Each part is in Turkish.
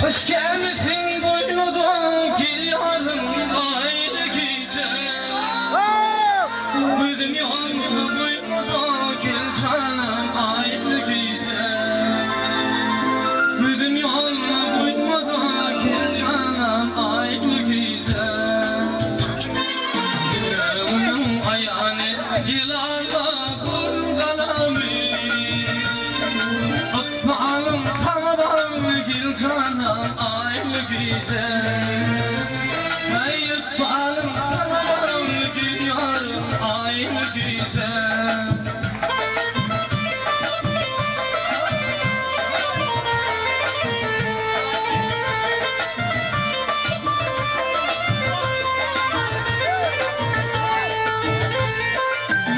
Kış gelmesin boynuna gel yarım aynı gece. Büdüm yanına boynuna gel canım aynı gece. Büdüm yanına boynuna gel canım aynı gece. Yüreğimin ayağını gel arla kurdalamı. Akbalım kamadan gel canım aynı gece. Hayır balım kamadan gel yarım aynı gece.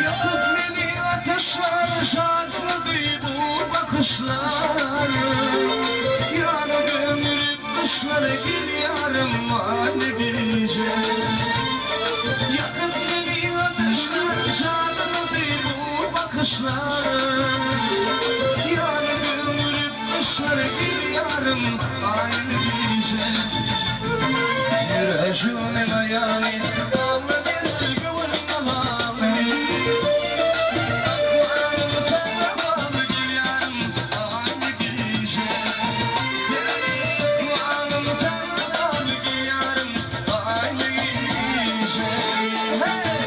Yakıp beni ateşler şartladı bu bakışlar. Yana gömülüp kışlara gir yarım aynı gece. Yakıp beni ateşler şartladı bu bakışlar. Yana gömülüp kışlara gir yarım aynı gece. Yüreğimin ayağını damla gel gönlüm alamı. Akvarım sana bağlı gel yarım aynı gece. Akvarım sana bağlı gel yarım aynı gece. Hey!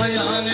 Ayağını